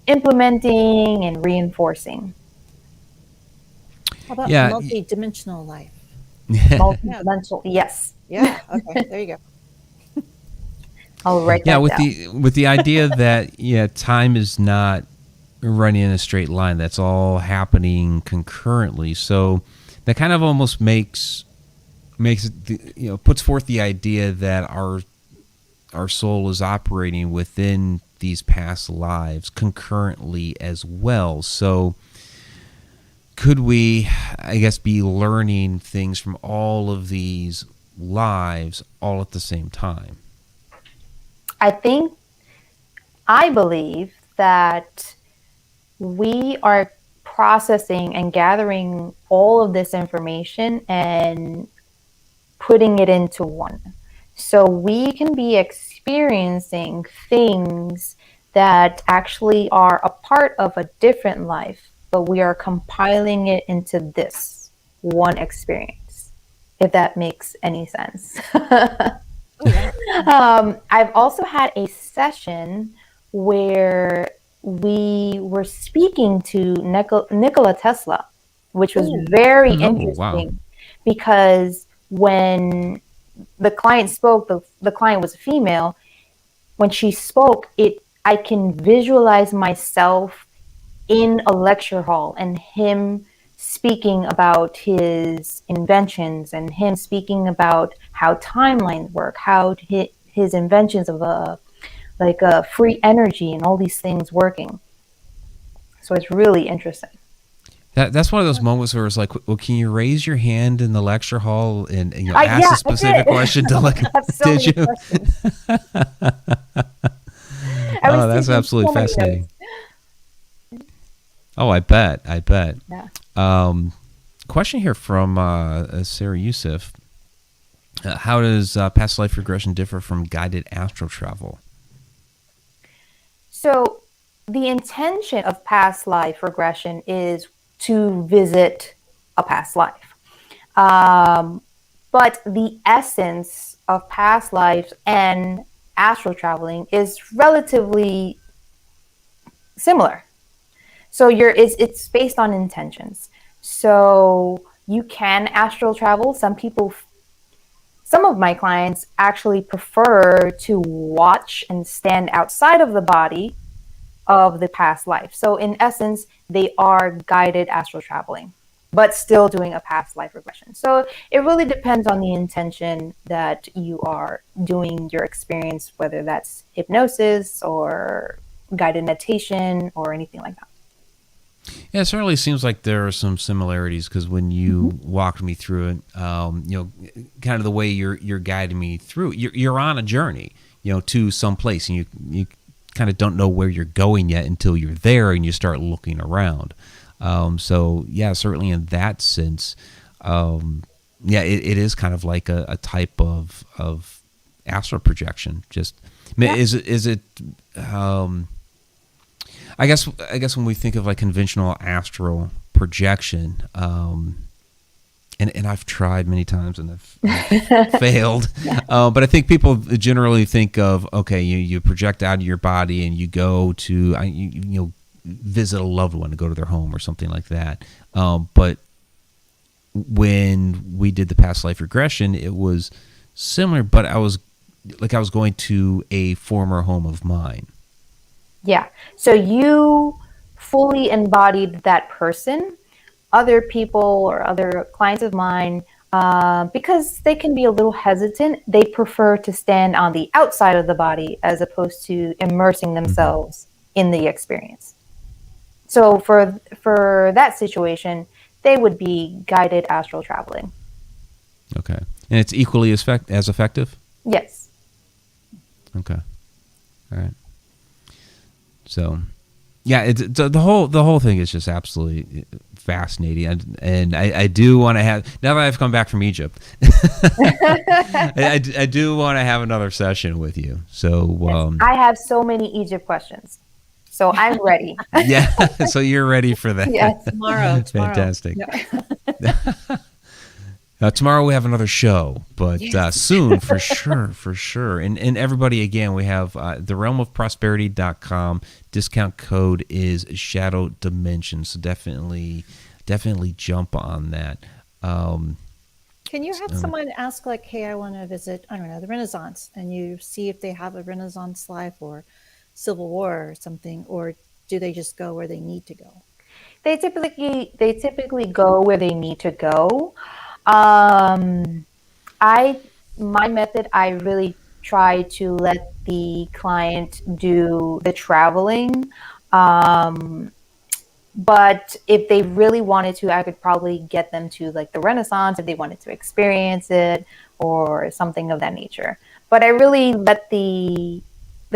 implementing and reinforcing. How about Yeah. multi-dimensional life? Multidimensional, yes. Yeah. Okay. There you go. I'll write Yeah, that down. with the idea that time is not running in a straight line. That's all happening concurrently. So that kind of almost makes it, puts forth the idea that our soul is operating within these past lives concurrently as well. So could we, I guess, be learning things from all of these lives all at the same time? I believe that we are processing and gathering all of this information and putting it into one. So we can be experiencing things that actually are a part of a different life, but we are compiling it into this one experience, if that makes any sense. I've also had a session where we were speaking to Nikola Tesla, which was very interesting because when the client spoke, the client was a female. When she spoke, I can visualize myself in a lecture hall and him speaking about his inventions and him speaking about how timelines work, how his inventions of a free energy and all these things working. So it's really interesting. That's one of those moments where it's like, well, can you raise your hand in the lecture hall and ask a specific question to did you? Oh, that's absolutely fascinating. Oh, I bet. Yeah. Question here from Sarah Youssef. How does past life regression differ from guided astral travel? So the intention of past life regression is to visit a past life. But the essence of past lives and astral traveling is relatively similar. So it's based on intentions. So you can astral travel. Some people some of my clients actually prefer to watch and stand outside of the body of the past life. So in essence, they are guided astral traveling, but still doing a past life regression. So it really depends on the intention that you are doing your experience, whether that's hypnosis or guided meditation or anything like that. Yeah, it certainly seems like there are some similarities, because when you walked me through it, kind of the way you're guiding me through, you're on a journey, to some place, and you kind of don't know where you're going yet until you're there and you start looking around. So yeah, certainly in that sense, it is kind of like a type of astral projection. Just is it? I guess when we think of like conventional astral projection, and I've tried many times and I've failed, but I think people generally think of, okay, you project out of your body and you go to visit a loved one, to go to their home or something like that. But when we did the past life regression, it was similar, but I was going to a former home of mine. Yeah. So you fully embodied that person. Other people or other clients of mine, because they can be a little hesitant, they prefer to stand on the outside of the body as opposed to immersing themselves in the experience. So for that situation, they would be guided astral traveling. Okay. And it's equally as effective? Yes. Okay. All right. So, yeah, the whole thing is just absolutely fascinating, and I do want to have, now that I've come back from Egypt, I do want to have another session with you. So I have so many Egypt questions, so I'm ready. Yeah, so you're ready for that? Yes, tomorrow. Fantastic. Yeah. Tomorrow we have another show, but soon for sure. And everybody, again, we have therealmofprosperity.com. Discount code is Shadow Dimension, so definitely jump on that. Can you have someone ask, like, hey, I want to visit, I don't know, the Renaissance, and you see if they have a Renaissance life or Civil War or something, or do they just go where they need to go? They typically go where they need to go. My method, I really try to let the client do the traveling. But if they really wanted to, I could probably get them to like the Renaissance if they wanted to experience it or something of that nature. But I really let the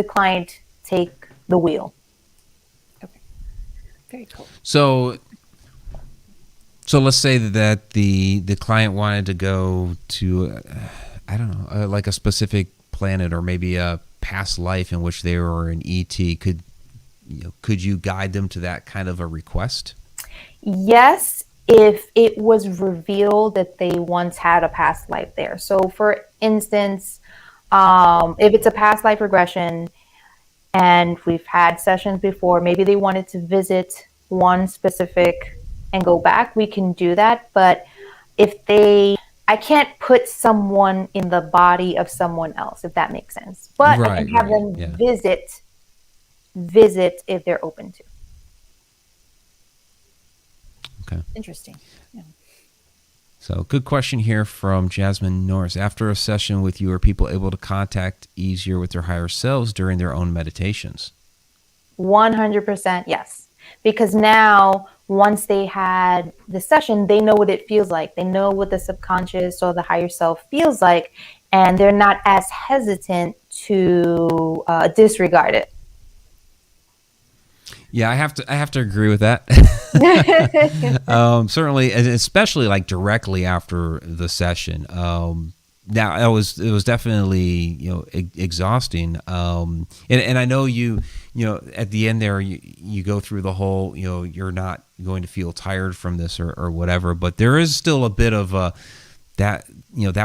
client take the wheel. Okay. Very cool. So let's say that the client wanted to go to, I don't know, like a specific planet or maybe a past life in which they were an ET. Could you guide them to that kind of a request? Yes, if it was revealed that they once had a past life there. So for instance, if it's a past life regression and we've had sessions before, maybe they wanted to visit one specific and go back, we can do that. But I can't put someone in the body of someone else, if that makes sense. But I can have them visit if they're open to. Okay. Interesting. Yeah. So good question here from Jasmine Norris. After a session with you, are people able to contact easier with their higher selves during their own meditations? 100% yes. Because now, once they had the session, they know what it feels like. They know what the subconscious or the higher self feels like, and they're not as hesitant to disregard it. Yeah, I have to agree with that. Certainly, especially like directly after the session. Now it was definitely exhausting. And I know you at the end there you go through the whole you're not going to feel tired from this or whatever, but there is still a bit of that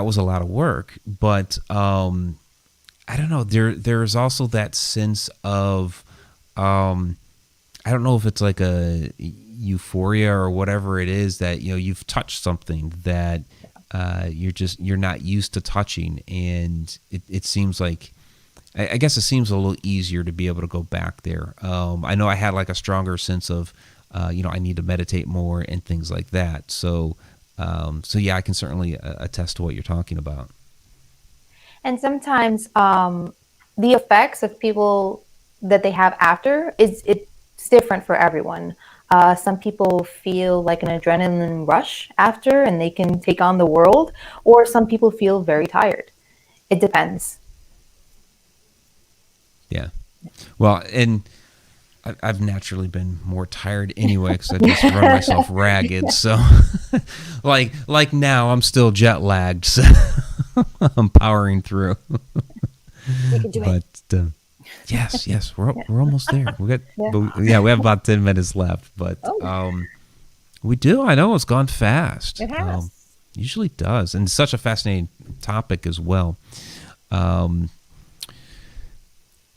was a lot of work. But I don't know, there's also that sense of I don't know if it's like a euphoria or whatever it is that you've touched something that you're not used to touching, and it seems like, I guess it seems a little easier to be able to go back there. I know I had like a stronger sense of, I need to meditate more and things like that. So yeah, I can certainly attest to what you're talking about. And sometimes the effects of people that they have after it's different for everyone. Some people feel like an adrenaline rush after, and they can take on the world, or some people feel very tired. It depends. Yeah. Well, and I've naturally been more tired anyway because I just run myself ragged. So, like now, I'm still jet lagged, so I'm powering through. You can do it. But yes, we're almost there. We have about 10 minutes left, but we do. I know it's gone fast. It has. Usually does, and it's such a fascinating topic as well.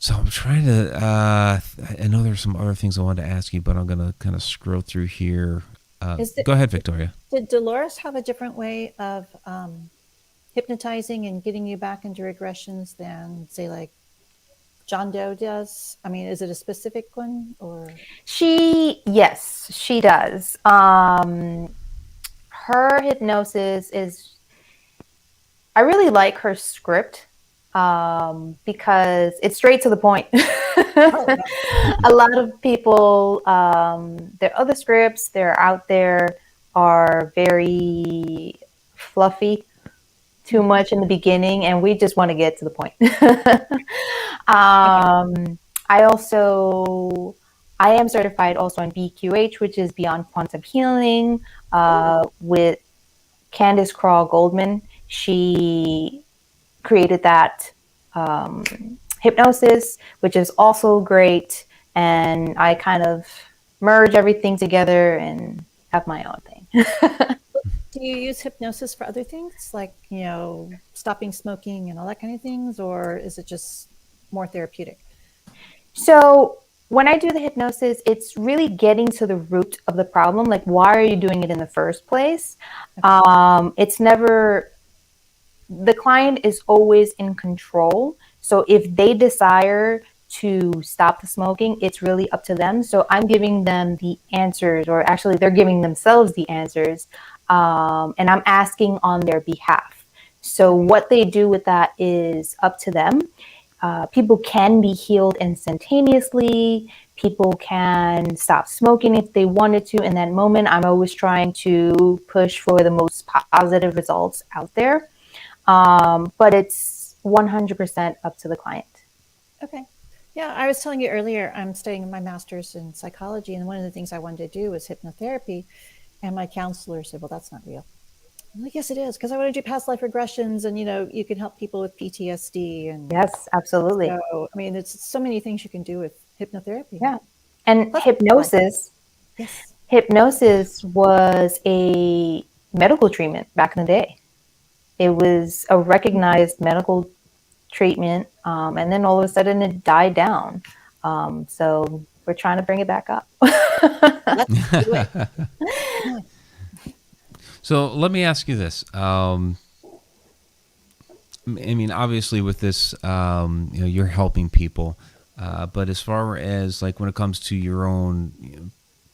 So I'm trying to, I know there's some other things I wanted to ask you, but I'm going to kind of scroll through here. Go ahead, Victoria. Did Dolores have a different way of hypnotizing and getting you back into regressions than, say, like John Doe does? I mean, is it a specific one, or? Yes, she does. Her hypnosis is, I really like her script. Because it's straight to the point. A lot of people, their other scripts, they're out there, are very fluffy, too much in the beginning, and we just want to get to the point. I am certified also in BQH, which is Beyond Quantum Healing, with Candace Crawl Goldman. She created that hypnosis, which is also great, and I kind of merge everything together and have my own thing. Do you use hypnosis for other things, like, stopping smoking and all that kind of things, or is it just more therapeutic? So when I do the hypnosis, it's really getting to the root of the problem. Like, why are you doing it in the first place? It's never, the client is always in control. So if they desire to stop the smoking, it's really up to them. So I'm giving them the answers, or actually they're giving themselves the answers. And I'm asking on their behalf. So what they do with that is up to them. People can be healed instantaneously. People can stop smoking if they wanted to in that moment. I'm always trying to push for the most positive results out there. But it's 100% up to the client. Okay. Yeah, I was telling you earlier, I'm studying my master's in psychology, and one of the things I wanted to do was hypnotherapy. And my counselor said, well, that's not real. I'm like, yes, it is, because I want to do past life regressions, and, you can help people with PTSD. And yes, absolutely. So, I mean, it's so many things you can do with hypnotherapy. Yeah. And hypnosis. Yes. Hypnosis was a medical treatment back in the day. It was a recognized medical treatment, and then all of a sudden it died down. So we're trying to bring it back up. Let's do it. So let me ask you this. I mean, obviously with this, you're helping people, but as far as like when it comes to your own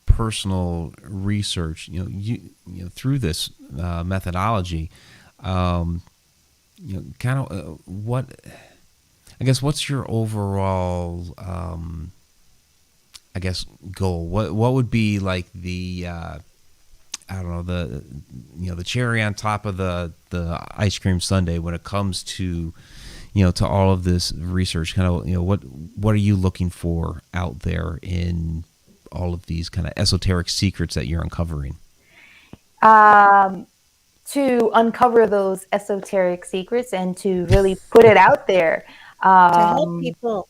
personal research, through this methodology, kind of what's your overall, goal? What would be like the, I don't know, the cherry on top of the ice cream sundae when it comes to, to all of this research? Kind of, what are you looking for out there in all of these kind of esoteric secrets that you're uncovering? To uncover those esoteric secrets and to really put it out there. To help people.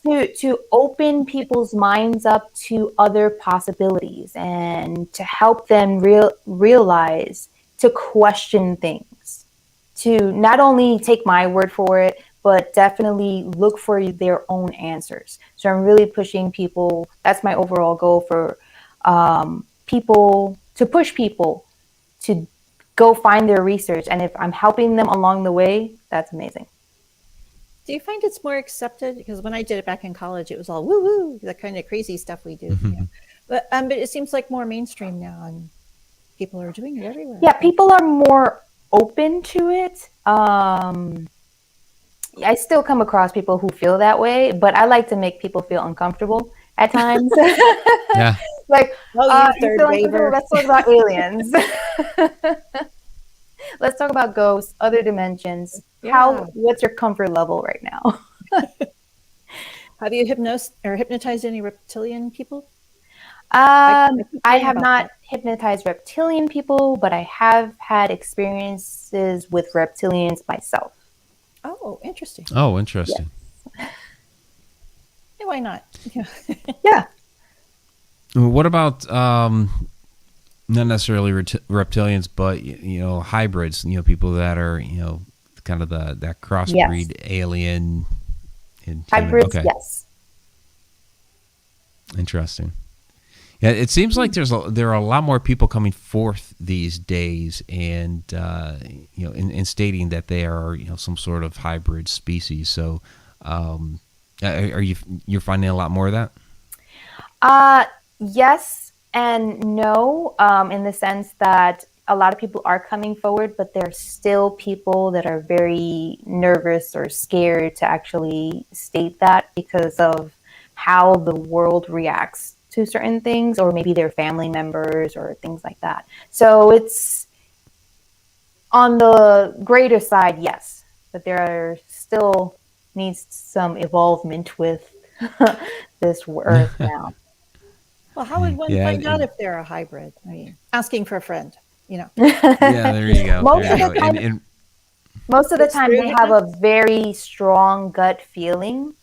to open people's minds up to other possibilities and to help them realize, to question things, to not only take my word for it, but definitely look for their own answers. So I'm really pushing people. That's my overall goal for people, to push people to go find their research. And if I'm helping them along the way, that's amazing. Do you find it's more accepted? Because when I did it back in college, it was all woo woo, the kind of crazy stuff we do. But it seems like more mainstream now, and people are doing it everywhere. Yeah, people are more open to it. I still come across people who feel that way, but I like to make people feel uncomfortable at times. Yeah. Like, you you feel uncomfortable? Let's talk about aliens. Let's talk about ghosts, other dimensions. Yeah. What's your comfort level right now? Have you hypnotized any reptilian people? I have not hypnotized reptilian people, but I have had experiences with reptilians myself. Oh, interesting. Oh, interesting. Yeah, why not? Yeah. What about not necessarily reptilians, but hybrids? People that are kind of that crossbreed alien. Hybrids, okay. Yes. Interesting. Yeah, it seems like there are a lot more people coming forth these days, and in stating that they are some sort of hybrid species. So, you're finding a lot more of that? Yes and no, in the sense that a lot of people are coming forward, but there are still people that are very nervous or scared to actually state that because of how the world reacts to certain things, or maybe their family members or things like that. So it's on the greater side, yes, but there are still needs some evolvement with this earth now. Well, how would one find out if they're a hybrid? I mean, asking for a friend, Yeah, there you go. Most of the time they have a very strong gut feeling.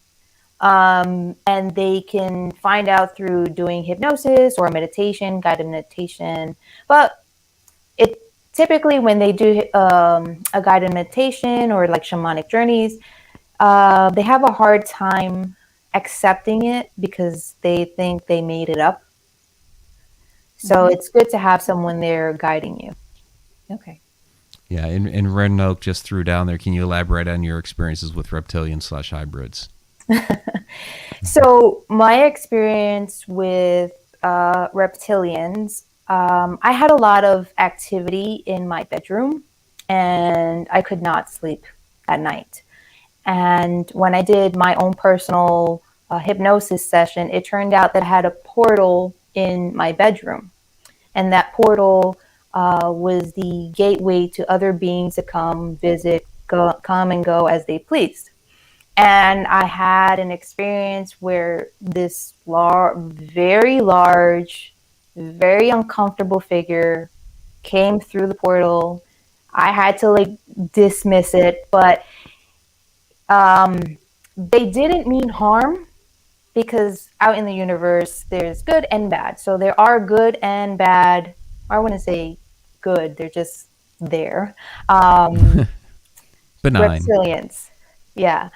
And they can find out through doing hypnosis or meditation, guided meditation. But it typically, when they do a guided meditation or like shamanic journeys, they have a hard time accepting it because they think they made it up. So it's good to have someone there guiding you. Okay. Yeah, and Red Oak just threw down there. Can you elaborate on your experiences with reptilians/hybrids? So my experience with reptilians, I had a lot of activity in my bedroom and I could not sleep at night. And when I did my own personal hypnosis session, it turned out that I had a portal in my bedroom. And that portal was the gateway to other beings to come visit, come and go as they pleased. And I had an experience where this very large, very uncomfortable figure came through the portal. I had to dismiss it, but they didn't mean harm, because out in the universe, there's good and bad. So there are good and bad. I wouldn't say good. They're just there. Benign. Reptilians. Yeah.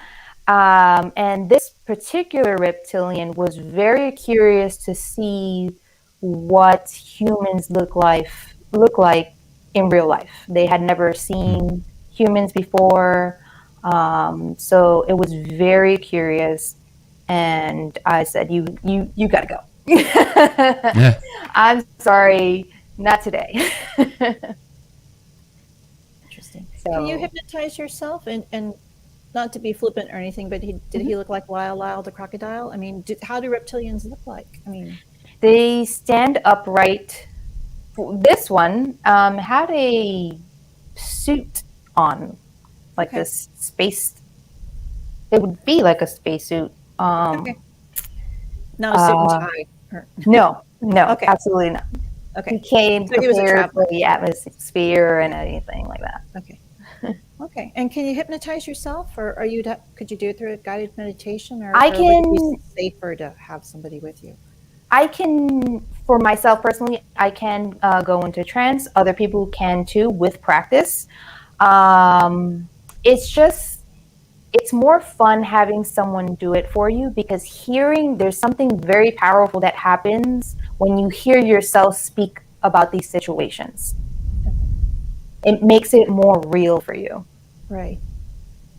And this particular reptilian was very curious to see what humans look like in real life. They had never seen humans before. So it was very curious. And I said, you gotta go. Yeah. I'm sorry, not today. Interesting. So, can you hypnotize yourself? And not to be flippant or anything, but did he look like Lyle the crocodile? I mean, how do reptilians look like? I mean, they stand upright. This one had a suit on, like this space. It would be like a spacesuit. Not a suit and tie. No, Okay. Absolutely not. Okay. He came So he was a prepared for traveler. the atmosphere and anything like that. Okay. Okay. And can you hypnotize yourself, or could you do it through a guided meditation, or would it be safer to have somebody with you? I can, for myself personally, I can go into trance. Other people can too with practice. It's more fun having someone do it for you, because there's something very powerful that happens when you hear yourself speak about these situations. it makes it more real for you. Right.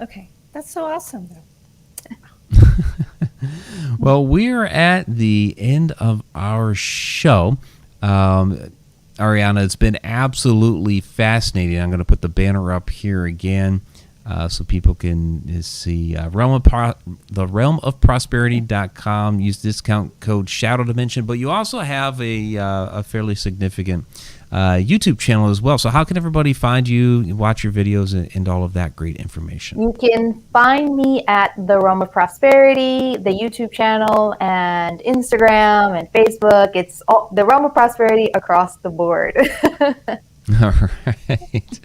Okay. That's so awesome, though. Well, we're at the end of our show. Arianna, it's been absolutely fascinating. I'm going to put the banner up here again so people can see the realmofprosperity.com. Use discount code Shadow Dimension, but you also have a fairly significant YouTube channel as well. So how can everybody find you, watch your videos, and all of that great information? You can find me at the Realm of Prosperity, the YouTube channel, and Instagram and Facebook. It's all the Realm of Prosperity across the board. All right.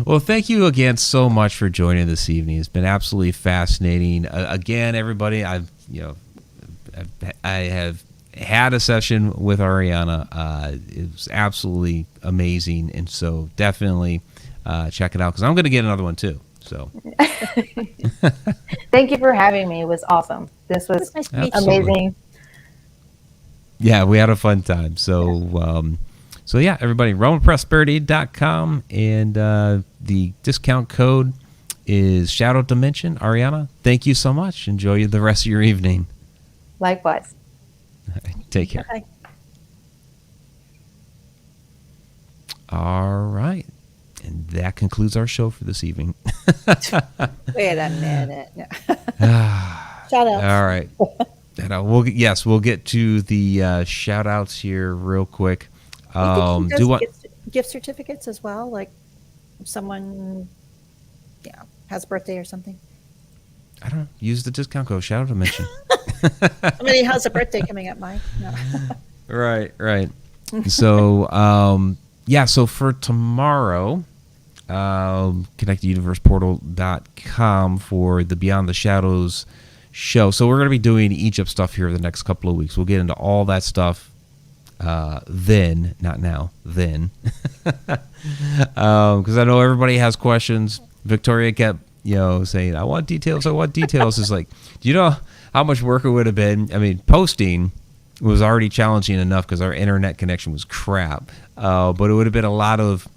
Well, thank you again so much for joining this evening. It's been absolutely fascinating. Again, everybody, I have had a session with Arianna. It was absolutely amazing, and so definitely check it out because I'm going to get another one too. So, Thank you for having me. It was awesome. This was Nice to meet you. amazing. Yeah, we had a fun time. So, yeah, everybody, RealmOfProsperity.com, and the discount code is Shadow Dimension. Arianna, thank you so much. Enjoy the rest of your evening. Likewise. Take care. Bye. All right. And that concludes our show for this evening. Wait a minute. No. Shout out. All right. We'll get to the shout outs here real quick. Gift certificates as well, like if someone has a birthday or something. I don't know. Use the discount code Shadow Dimension. Somebody has a birthday coming up, Mike. No. Right. So, so for tomorrow, connecteduniverseportal.com for the Beyond the Shadows show. So we're going to be doing Egypt stuff here the next couple of weeks. We'll get into all that stuff then, not now, then. Because I know everybody has questions. Victoria kept, saying, I want details. It's like, do you know how much work it would have been? I mean, posting was already challenging enough because our internet connection was crap. But it would have been a lot of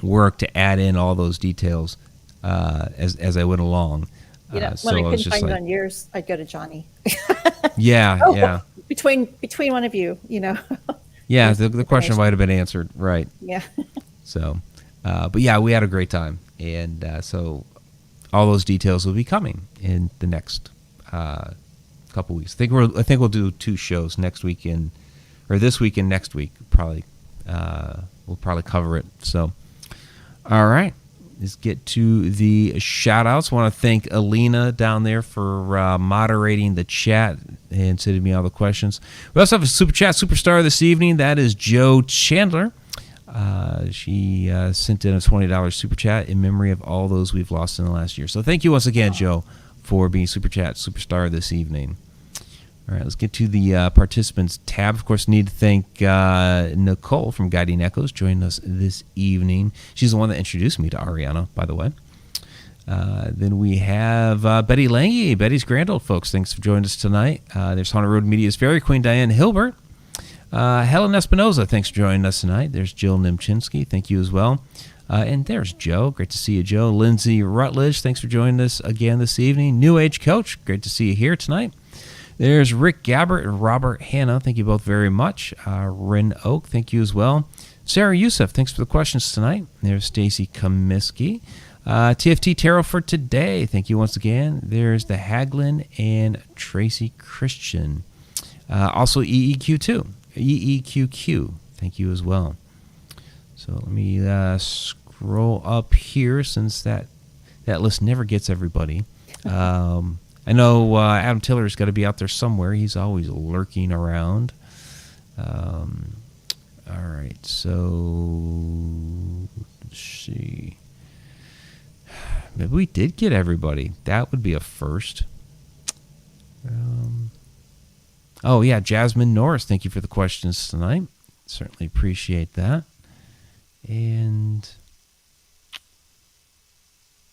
work to add in all those details as I went along. When I couldn't find it on yours, I'd go to Johnny. Yeah. Between one of you, Yeah, the question might have been answered, right? Yeah. So, but yeah, we had a great time, and so all those details will be coming in the next couple weeks. I think we'll do 2 shows next weekend, or this week and next week. Probably we'll probably cover it. So, all right. Let's get to the shout-outs. I want to thank Alina down there for moderating the chat and sending me all the questions. We also have a Super Chat superstar this evening. That is Joe Chandler. She sent in a $20 Super Chat in memory of all those we've lost in the last year. So thank you once again, Joe, for being Super Chat superstar this evening. All right, let's get to the participants tab. Of course, need to thank Nicole from Guiding Echoes joining us this evening. She's the one that introduced me to Arianna, by the way. Then we have Betty Lange, Betty's grand old folks. Thanks for joining us tonight. There's Haunted Road Media's Fairy Queen Diane Hilbert. Helen Espinoza, thanks for joining us tonight. There's Jill Nimchinsky. Thank you as well. And there's Joe. Great to see you, Joe. Lindsay Rutledge, thanks for joining us again this evening. New Age Coach, great to see you here tonight. There's Rick Gabbert and Robert Hanna. Thank you both very much. Ren Oak, thank you as well. Sarah Youssef, thanks for the questions tonight. There's Stacy Comiskey. TFT Tarot for today. Thank you once again. There's the Haglin and Tracy Christian. Also EEQ2. EEQQ. Thank you as well. So let me scroll up here since that list never gets everybody. I know Adam Tiller's got to be out there somewhere. He's always lurking around. All right, so let's see. Maybe we did get everybody. That would be a first. Oh, yeah, Jasmine Norris, thank you for the questions tonight. Certainly appreciate that. And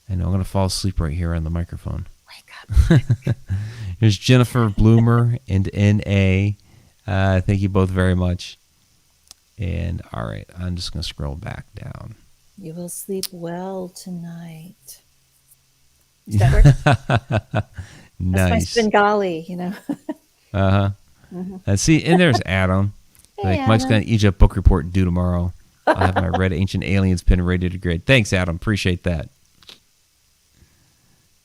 I know I'm going to fall asleep right here on the microphone. Wake up. There's Jennifer Bloomer and N.A. Thank you both very much. And all right, I'm just going to scroll back down. You will sleep well tonight. Does that work? Nice. That's my Bengali, you know. See, and there's Adam. Hey, Mike's Adam. got an Egypt book report due tomorrow. I'll have my Red Ancient Aliens pin ready to grade. Thanks, Adam. Appreciate that.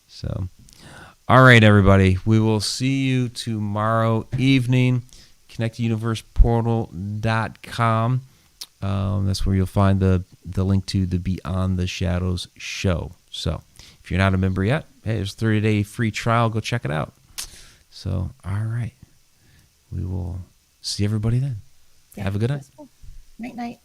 So, all right, everybody. We will see you tomorrow evening. ConnectTheUniversePortal.com. That's where you'll find the link to the Beyond the Shadows show. So, if you're not a member yet, hey, there's a 30-day free trial. Go check it out. So, all right. We will see everybody then. Yeah, Have a good night. Night, night.